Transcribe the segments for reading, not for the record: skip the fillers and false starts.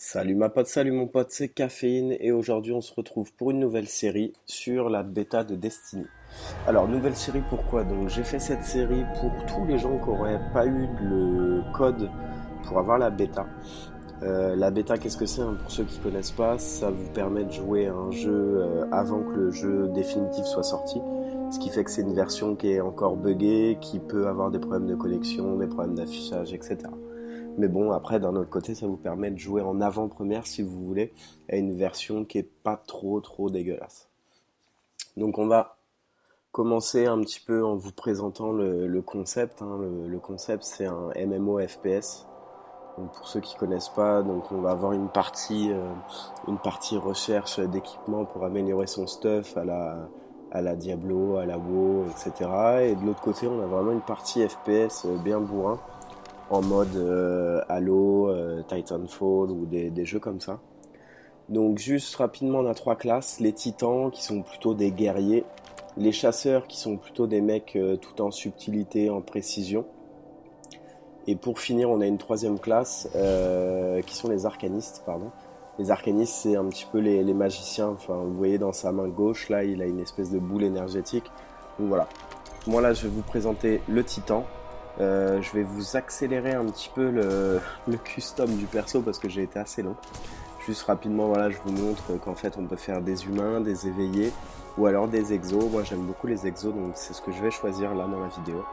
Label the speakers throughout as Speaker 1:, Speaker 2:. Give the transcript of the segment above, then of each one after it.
Speaker 1: Salut ma pote, salut mon pote, c'est Caféine et aujourd'hui on se retrouve pour une nouvelle série sur la bêta de Destiny. Alors nouvelle série pourquoi? Donc j'ai fait cette série pour tous les gens qui n'auraient pas eu le code pour avoir la bêta. La bêta qu'est-ce que c'est, hein, pour ceux qui connaissent pas? Ça vous permet de jouer à un jeu avant que le jeu définitif soit sorti. Ce qui fait que c'est une version qui est encore buggée, qui peut avoir des problèmes de connexion, des problèmes d'affichage, etc. Mais bon, après, d'un autre côté, ça vous permet de jouer en avant-première, si vous voulez, à une version qui est pas trop dégueulasse. Donc on va commencer un petit peu en vous présentant le concept, hein. Le concept, c'est un MMO FPS. Donc pour ceux qui connaissent pas, donc on va avoir une partie recherche d'équipement pour améliorer son stuff à la Diablo, à la WoW, etc. Et de l'autre côté, on a vraiment une partie FPS bien bourrin en mode Halo, Titanfall ou des jeux comme ça. Donc juste rapidement, on a trois classes. Les titans qui sont plutôt des guerriers. Les chasseurs qui sont plutôt des mecs tout en subtilité, en précision. Et pour finir, on a une troisième classe qui sont les arcanistes, pardon. Les arcanistes, c'est un petit peu les magiciens. Enfin, vous voyez dans sa main gauche, là, il a une espèce de boule énergétique. Donc voilà. Moi là, je vais vous présenter le titan. Je vais vous accélérer un petit peu le custom du perso parce que j'ai été assez long. Juste rapidement, voilà, je vous montre qu'en fait on peut faire des humains, des éveillés ou alors des exos. Moi j'aime beaucoup les exos, donc c'est ce que je vais choisir là dans la vidéo.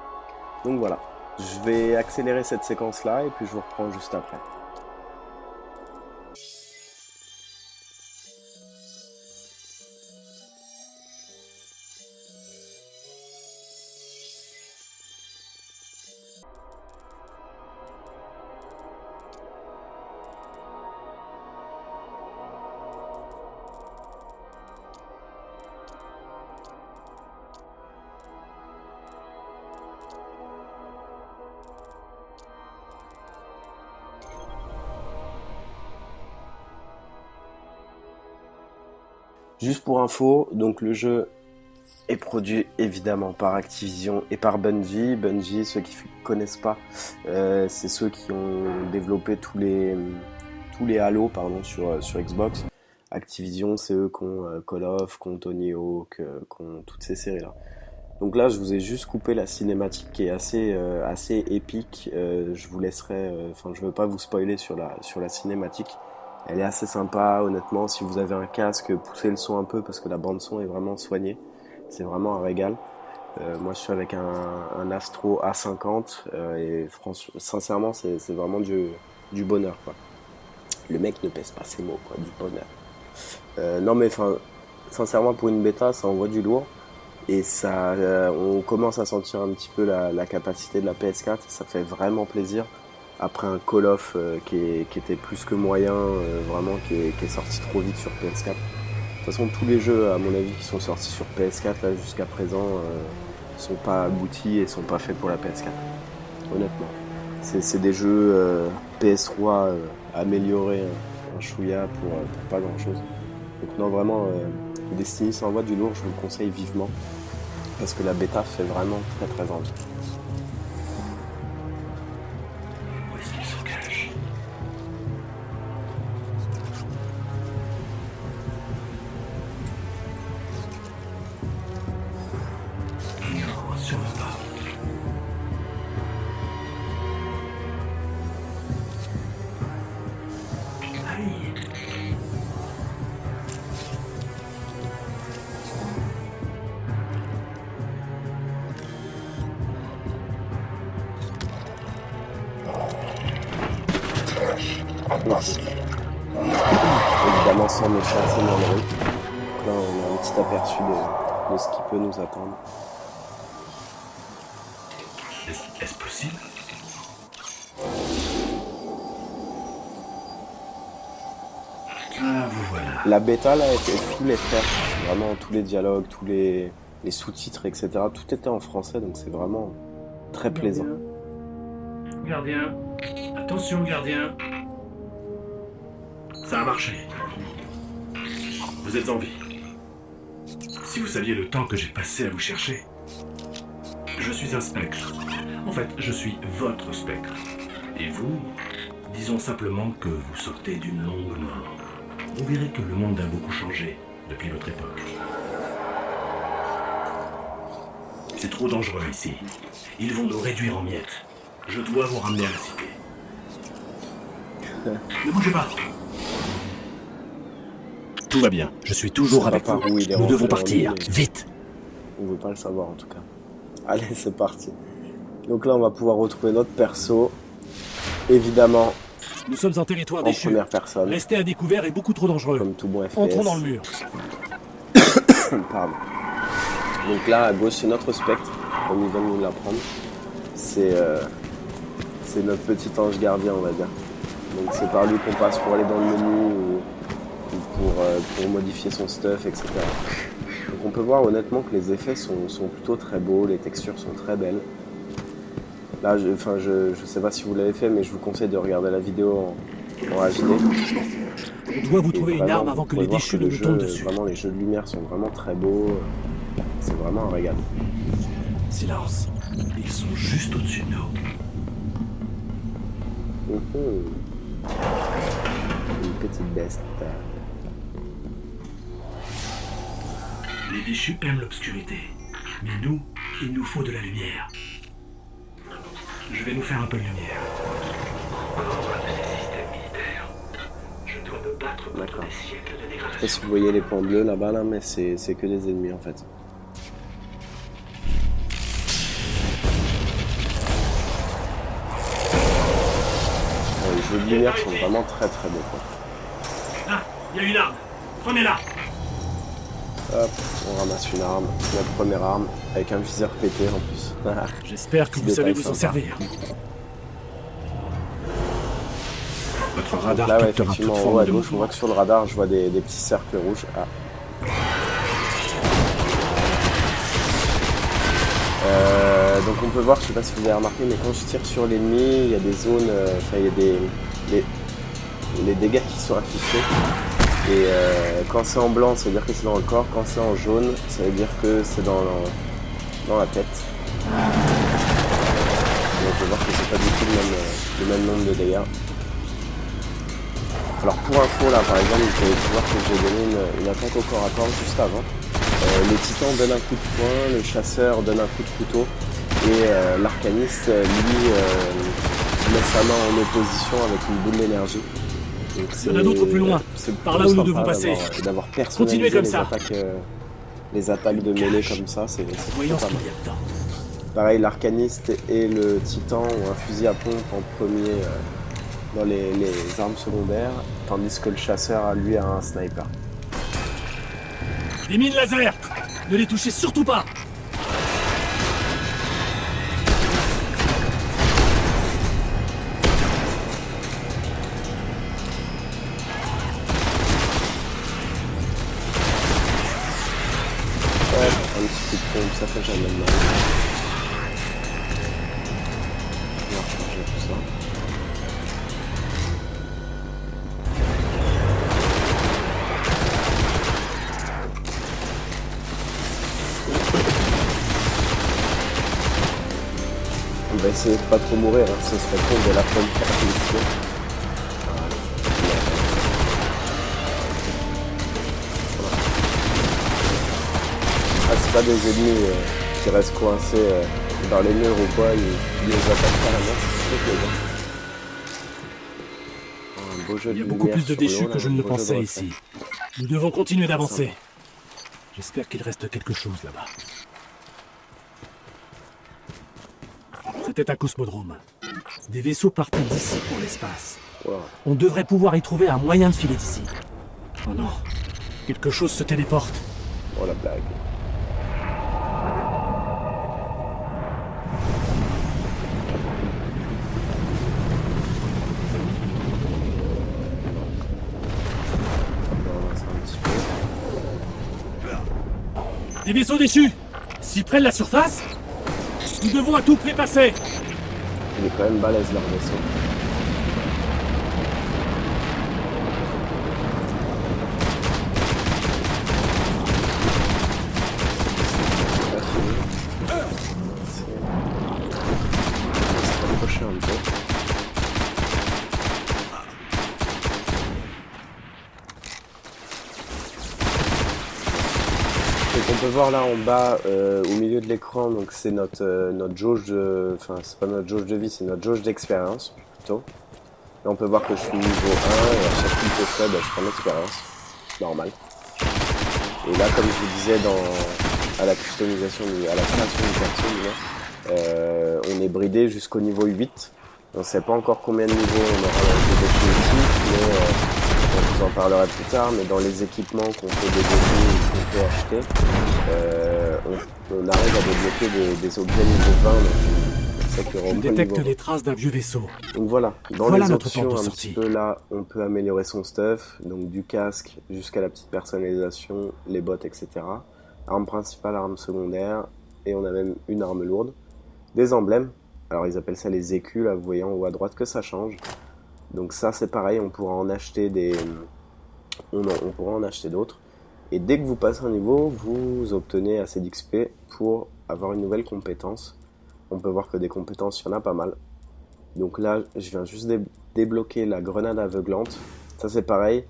Speaker 1: Donc voilà, je vais accélérer cette séquence là et puis je vous reprends juste après. Juste pour info, donc le jeu est produit évidemment par Activision et par Bungie. Bungie, ceux qui ne connaissent pas, c'est ceux qui ont développé tous les Halo pardon, sur Xbox. Activision, c'est eux qui ont Call of, qui ont Tony Hawk, qui ont toutes ces séries-là. Donc là, je vous ai juste coupé la cinématique qui est assez épique. Je vous laisserai, enfin, je veux pas vous spoiler sur la cinématique. Elle est assez sympa, honnêtement. Si vous avez un casque, poussez le son un peu parce que la bande son est vraiment soignée. C'est vraiment un régal. Moi, je suis avec un Astro A50 et sincèrement, c'est vraiment du bonheur, quoi. Le mec ne pèse pas ses mots, quoi, du bonheur. Non, mais enfin, sincèrement, pour une bêta, ça envoie du lourd. Et ça, on commence à sentir un petit peu la capacité de la PS4. Ça fait vraiment plaisir. Après un Call of qui était plus que moyen, vraiment qui est sorti trop vite sur PS4. De toute façon, tous les jeux, à mon avis, qui sont sortis sur PS4 là jusqu'à présent, sont pas aboutis et sont pas faits pour la PS4. Honnêtement, c'est des jeux PS3 améliorés un chouïa pour pas grand chose. Donc non, vraiment, Destiny s'envoie du lourd. Je vous le conseille vivement parce que la bêta fait vraiment très envie.
Speaker 2: Où est-ce qu'il se cache? Non, sûrement pas. Aïe!
Speaker 1: Évidemment sans me chasser dans le rue. Donc là on a un petit aperçu de ce qui peut nous attendre.
Speaker 2: Est-ce possible? Ah, vous voilà.
Speaker 1: La bêta là était tous les frères, vraiment tous les dialogues, les sous-titres, etc. Tout était en français donc c'est vraiment très plaisant.
Speaker 2: Gardien. Attention, gardien. Ça a marché. Vous êtes en vie. Si vous saviez le temps que j'ai passé à vous chercher. Je suis un spectre. En fait, je suis votre spectre. Et vous, Disons simplement que vous sortez d'une longue mort. Vous verrez que le monde a beaucoup changé depuis votre époque. C'est trop dangereux ici. Ils vont nous réduire en miettes. Je dois vous ramener à la cité. Ne bougez pas. Tout va bien. Je suis toujours avec vous. Nous devons partir. Vite.
Speaker 1: On ne veut pas le savoir en tout cas. Allez, c'est parti. Donc là, on va pouvoir retrouver notre perso. Évidemment,
Speaker 2: nous sommes en territoire
Speaker 1: en
Speaker 2: déchu.
Speaker 1: première personne.
Speaker 2: Rester à découvert est beaucoup trop dangereux.
Speaker 1: Comme tout bon FPS.
Speaker 2: Entrons dans le mur.
Speaker 1: Pardon. Donc là, à gauche, c'est notre spectre, comme il vient de nous l'apprendre. C'est notre petit ange gardien, on va dire. Donc c'est par lui qu'on passe pour aller dans le menu ou pour modifier son stuff, etc. Donc on peut voir honnêtement que les effets sont plutôt très beaux, les textures sont très belles. Là, je sais pas si vous l'avez fait, mais je vous conseille de regarder la vidéo en HD.
Speaker 2: On doit vous trouver une arme avant que les déchus ne nous tombent dessus.
Speaker 1: Vraiment, les jeux de lumière sont vraiment très beaux. C'est vraiment un régal.
Speaker 2: Silence. Ils sont juste au-dessus de nous.
Speaker 1: Une petite bête.
Speaker 2: Les déchus aiment l'obscurité. Mais nous, il nous faut de la lumière. Je vais nous faire un peu de lumière. Je dois me battre contre des siècles de dégradation.
Speaker 1: Je sais pas si vous voyez les points bleus là-bas, là, mais c'est que des ennemis en fait. Les jeux de lumière sont vraiment très très beaux.
Speaker 2: Ah, il y a une arme. Prenez-la.
Speaker 1: Hop, on ramasse une arme, notre première arme, avec un viseur pété en plus.
Speaker 2: J'espère que vous savez vous en servir. Votre radar
Speaker 1: là, ouais,
Speaker 2: captera
Speaker 1: effectivement,
Speaker 2: toute
Speaker 1: en haut
Speaker 2: forme
Speaker 1: à
Speaker 2: de
Speaker 1: gauche, on
Speaker 2: mouvement.
Speaker 1: voit que sur le radar, je vois des petits cercles rouges. Ah. Donc on peut voir, je sais pas si vous avez remarqué, mais quand je tire sur l'ennemi, il y a des zones, il y a les dégâts qui sont affichés. Et quand c'est en blanc, ça veut dire que c'est dans le corps. Quand c'est en jaune, ça veut dire que c'est dans la tête. Donc on peut voir que c'est pas du tout le même nombre de dégâts. Alors pour info là par exemple, vous pouvez voir que j'ai donné une attaque au corps à corps juste avant. Le titan donne un coup de poing, le chasseur donne un coup de couteau et l'arcaniste lui met sa main en opposition avec une boule d'énergie.
Speaker 2: Il y en a d'autres plus loin, par là où nous devons passer.
Speaker 1: D'avoir personnalisé
Speaker 2: Continuez comme ça.
Speaker 1: Les attaques de mêlée comme ça, c'est
Speaker 2: Voyons
Speaker 1: pas
Speaker 2: ce qu'il
Speaker 1: mal.
Speaker 2: y a dedans.
Speaker 1: Pareil, l'arcaniste et le titan ont un fusil à pompe en premier dans les armes secondaires, tandis que le chasseur, lui, a un sniper.
Speaker 2: Des mines laser. Ne les touchez surtout pas.
Speaker 1: Ouais, un petit coup de pompe, ça fait jamais de mal. On va recharger tout ça. On va essayer de pas trop mourir, hein. Ce serait con de la première mission. Ah, c'est pas des ennemis qui restent coincés dans les murs ou quoi, ils les attaquent carrément, c'est très plaisant. Un beau jeu
Speaker 2: Il y a
Speaker 1: de
Speaker 2: beaucoup
Speaker 1: lumière
Speaker 2: plus de
Speaker 1: sur
Speaker 2: déchus
Speaker 1: l'eau,
Speaker 2: que
Speaker 1: là,
Speaker 2: je
Speaker 1: un
Speaker 2: ne le
Speaker 1: beau jeu de
Speaker 2: pensais
Speaker 1: reflet.
Speaker 2: ici. Nous devons continuer d'avancer. J'espère qu'il reste quelque chose là-bas. C'était un cosmodrome. Des vaisseaux partaient d'ici pour l'espace.
Speaker 1: Wow.
Speaker 2: On devrait pouvoir y trouver un moyen de filer d'ici. Oh non, quelque chose se téléporte.
Speaker 1: Oh la blague. On avance un petit peu.
Speaker 2: Des vaisseaux déchus. S'ils prennent la surface, nous devons à tout prix passer.
Speaker 1: Il est quand même balèze leur vaisseau. C'est pas fini. C'est approcher un peu. c'est qu'on peut voir là en bas, au milieu de l'écran, donc c'est notre jauge de... Enfin, c'est pas notre jauge de vie, c'est notre jauge d'expérience, plutôt. Là, on peut voir que je suis niveau 1, et à chaque coup que je fais, je prends l'expérience. Normal. Et là, comme je vous disais, à la customisation, à la création du perso, on est bridé jusqu'au niveau 8. On ne sait pas encore combien de niveaux on aura dans le jeu définitif, mais on vous en parlera plus tard. Mais dans les équipements qu'on peut débloquer ou qu'on peut acheter, on arrive à débloquer des objets niveau 20. Donc,
Speaker 2: je détecte les traces d'un vieux vaisseau.
Speaker 1: Donc voilà, dans les options un petit peu là, on peut améliorer son stuff, donc du casque jusqu'à la petite personnalisation, les bottes, etc. Arme principale, arme secondaire, et on a même une arme lourde. Des emblèmes, alors ils appellent ça les écus, là vous voyez en haut à droite que ça change. Donc ça c'est pareil, on pourra en acheter on pourra en acheter d'autres. Et dès que vous passez un niveau, vous obtenez assez d'XP pour avoir une nouvelle compétence. On peut voir que des compétences, il y en a pas mal. Donc là, je viens juste débloquer la grenade aveuglante. Ça c'est pareil,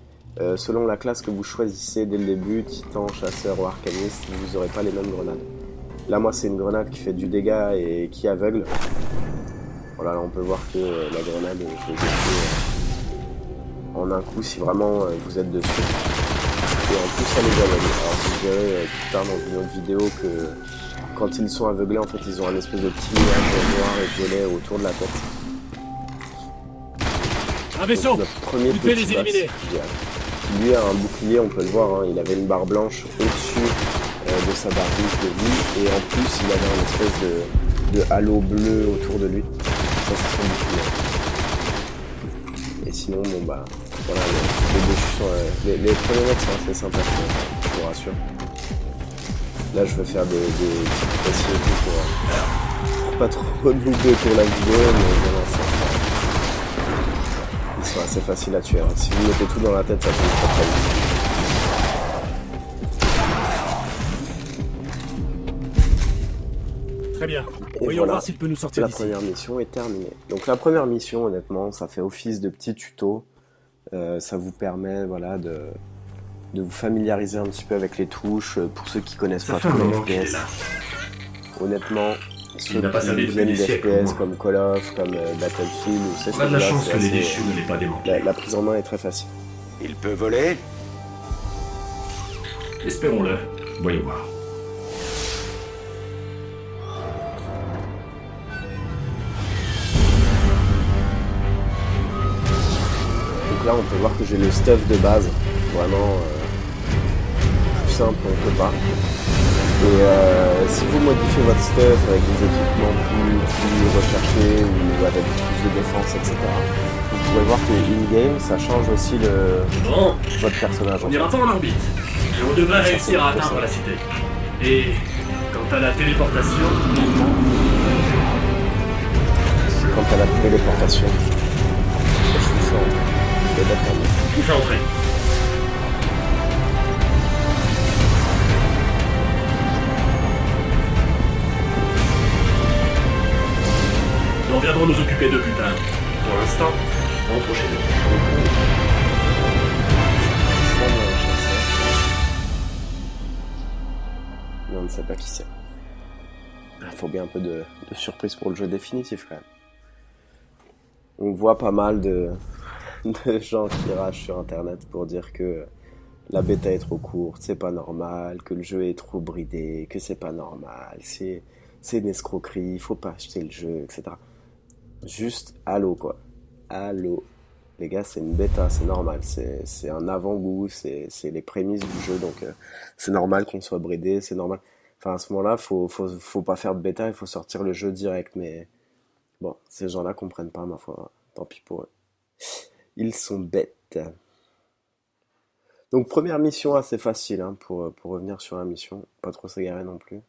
Speaker 1: selon la classe que vous choisissez dès le début, titan, chasseur ou arcaniste, vous n'aurez pas les mêmes grenades. Là moi c'est une grenade qui fait du dégât et qui aveugle. Voilà, là on peut voir que la grenade, je l'ai fait en un coup si vraiment vous êtes dessus. Et en plus ça les aveugle. Alors vous verrez plus tard dans une autre vidéo que quand ils sont aveuglés, en fait, ils ont un espèce de petit nuage noir et violet autour de la tête.
Speaker 2: Un vaisseau.
Speaker 1: Donc, notre premier
Speaker 2: vous devez les éliminer.
Speaker 1: Qui lui a un bouclier, on peut le voir, hein, il avait une barre blanche au-dessus de sa barre rouge de vie, et en plus il avait un espèce de halo bleu autour de lui. Ça c'est son bouclier. Et sinon, bon bah, voilà, les premiers mecs sont assez sympas, je vous rassure. Là je vais faire des petites précisions pour pas trop doubler pour la vidéo, mais voilà, ils sont assez faciles à tuer. Hein. Si vous mettez tout dans la tête, ça peut être très
Speaker 2: vite. Très bien. Voyons voir s'il peut nous sortir d'ici.
Speaker 1: La première mission est terminée. Donc la première mission, honnêtement, ça fait office de petit tuto. Ça vous permet, voilà, de vous familiariser un petit peu avec les touches, pour ceux qui connaissent pas trop les FPS. Honnêtement, ceux qui viennent d'FPS comme Call of, comme Battlefield ou ces
Speaker 2: choses-là, chance que les déchus ne l'aient pas démantelé.
Speaker 1: La prise en main est très facile.
Speaker 3: Il peut voler?
Speaker 2: Espérons-le. Voyons voir.
Speaker 1: Donc là, on peut voir que j'ai le stuff de base, vraiment plus simple, on peut pas. Et si vous modifiez votre stuff avec des équipements plus recherchés ou avec plus de défense, etc., vous pouvez voir que in-game, ça change aussi votre personnage.
Speaker 2: On n'ira pas en orbite, mais on devrait réussir à atteindre la cité. Et quant à la téléportation...
Speaker 1: Quant à la téléportation, je vous fais
Speaker 2: entrer. Nous reviendrons nous occuper de plus tard. Pour l'instant, rentre chez nous.
Speaker 1: Mais on ne sait pas qui c'est. Il faut bien un peu de surprise pour le jeu définitif quand même. On voit pas mal de gens qui ragent sur internet pour dire que la bêta est trop courte, c'est pas normal, que le jeu est trop bridé, que c'est pas normal, c'est une escroquerie, il faut pas acheter le jeu, etc. Juste allô quoi. Allô. Les gars, c'est une bêta, c'est normal, c'est un avant-goût, c'est les prémices du jeu, donc c'est normal qu'on soit bridé, c'est normal. Enfin, à ce moment-là, faut pas faire de bêta, il faut sortir le jeu direct, mais bon, ces gens-là comprennent pas, ma foi, tant pis pour eux. Ils sont bêtes. Donc première mission assez facile, hein, pour revenir sur la mission, pas trop s'égarer non plus.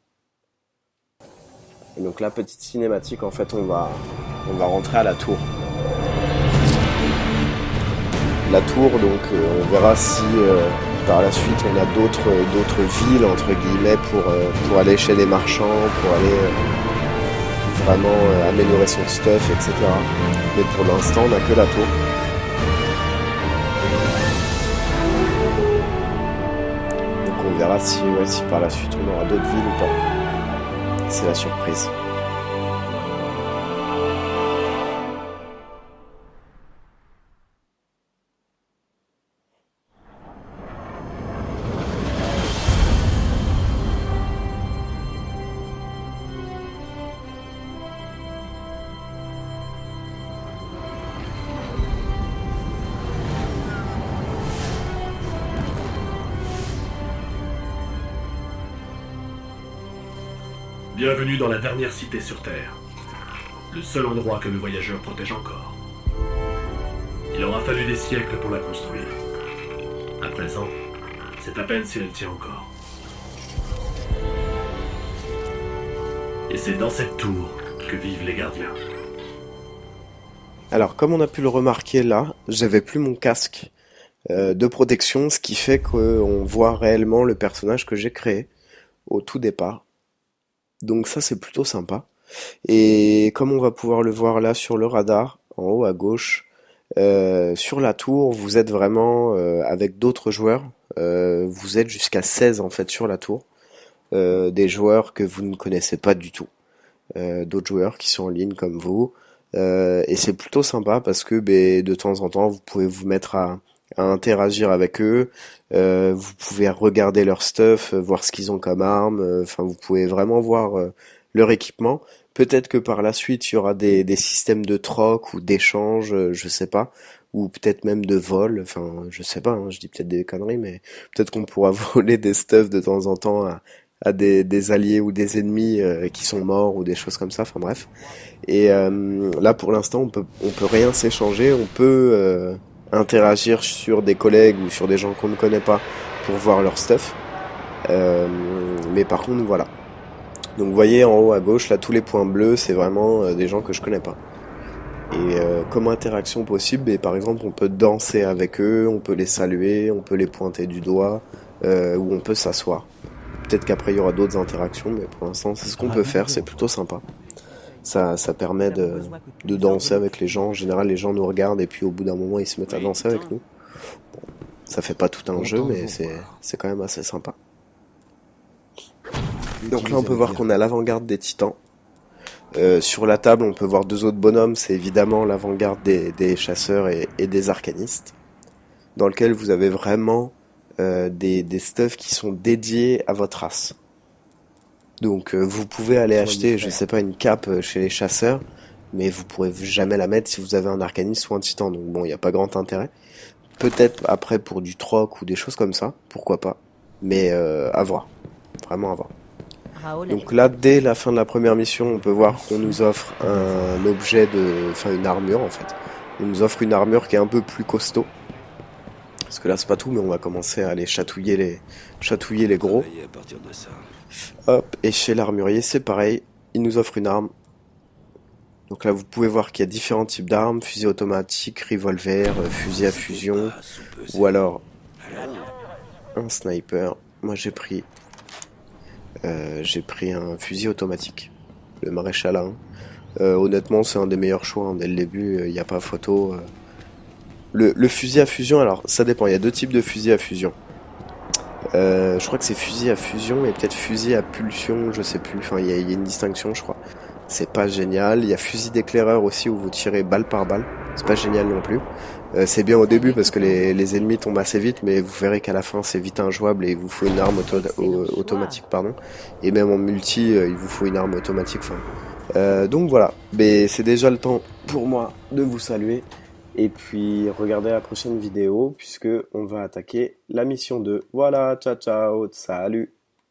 Speaker 1: Et donc la petite cinématique, en fait, on va rentrer à la tour. La tour, donc on verra si par la suite on a d'autres villes entre guillemets pour aller chez les marchands, pour aller vraiment améliorer son stuff, etc. Mais pour l'instant on n'a que la tour. Donc on verra si, ouais, si par la suite on aura d'autres villes ou pas. C'est la surprise.
Speaker 2: Bienvenue dans la dernière cité sur Terre. Le seul endroit que le voyageur protège encore. Il aura fallu des siècles pour la construire. À présent, c'est à peine si elle tient encore. Et c'est dans cette tour que vivent les gardiens.
Speaker 1: Alors, comme on a pu le remarquer là, j'avais plus mon casque de protection, ce qui fait qu'on voit réellement le personnage que j'ai créé au tout départ. Donc ça, c'est plutôt sympa. Et comme on va pouvoir le voir là sur le radar, en haut à gauche, sur la tour, vous êtes vraiment avec d'autres joueurs. Vous êtes jusqu'à 16 en fait sur la tour. Des joueurs que vous ne connaissez pas du tout. D'autres joueurs qui sont en ligne comme vous. Et c'est plutôt sympa parce que de temps en temps, vous pouvez vous mettre à interagir avec eux. Vous pouvez regarder leur stuff, voir ce qu'ils ont comme armes. Enfin, vous pouvez vraiment voir leur équipement. Peut-être que par la suite, il y aura des systèmes de troc ou d'échange, je sais pas. Ou peut-être même de vol. Enfin, je sais pas, hein, je dis peut-être des conneries, mais peut-être qu'on pourra voler des stuff de temps en temps à des alliés ou des ennemis qui sont morts ou des choses comme ça. Enfin bref. Et là, pour l'instant, on peut rien s'échanger. On peut interagir sur des collègues ou sur des gens qu'on ne connaît pas pour voir leur stuff. Mais par contre, voilà. Donc vous voyez en haut à gauche, là, tous les points bleus, c'est vraiment des gens que je connais pas. Et comme interaction possible, par exemple, on peut danser avec eux, on peut les saluer, on peut les pointer du doigt, ou on peut s'asseoir. Peut-être qu'après, il y aura d'autres interactions, mais pour l'instant, c'est ce qu'on peut faire, c'est plutôt sympa. Ça permet de danser avec les gens. En général, les gens nous regardent et puis au bout d'un moment, ils se mettent à danser avec nous. Bon, ça fait pas tout un jeu, mais c'est quand même assez sympa. Donc là, on peut voir qu'on est à l'avant-garde des titans. Sur la table, on peut voir deux autres bonhommes. C'est évidemment l'avant-garde des chasseurs et des arcanistes, dans lequel vous avez vraiment des stuffs qui sont dédiés à votre race. Donc vous pouvez aller acheter, je sais pas, une cape chez les chasseurs, mais vous pourrez jamais la mettre si vous avez un arcaniste ou un titan. Donc bon, il n'y a pas grand intérêt. Peut-être après pour du troc ou des choses comme ça, pourquoi pas. Mais à voir, vraiment à voir. Donc là, dès la fin de la première mission, on peut voir qu'on nous offre un objet une armure en fait. On nous offre une armure qui est un peu plus costaud. Parce que là, c'est pas tout, mais on va commencer à aller chatouiller les gros. Hop, et chez l'armurier, c'est pareil. Il nous offre une arme. Donc là, vous pouvez voir qu'il y a différents types d'armes. Fusil automatique, revolver, fusil à fusion. Ou alors un sniper. Moi, j'ai pris un fusil automatique. Le maréchal A1. Honnêtement, c'est un des meilleurs choix. Hein. Dès le début, il n'y a pas photo. Le fusil à fusion, alors ça dépend. Il y a deux types de fusil à fusion. Je crois que c'est fusil à fusion et peut-être fusil à pulsion, je sais plus. Enfin, il y a une distinction, je crois. C'est pas génial. Il y a fusil d'éclaireur aussi où vous tirez balle par balle. C'est pas génial non plus. C'est bien au début parce que les ennemis tombent assez vite, mais vous verrez qu'à la fin c'est vite injouable et il vous faut une arme automatique, pardon. Et même en multi, il vous faut une arme automatique. Enfin, donc voilà. Mais c'est déjà le temps pour moi de vous saluer. Et puis regardez la prochaine vidéo puisque on va attaquer la mission 2. Voilà, ciao ciao, salut.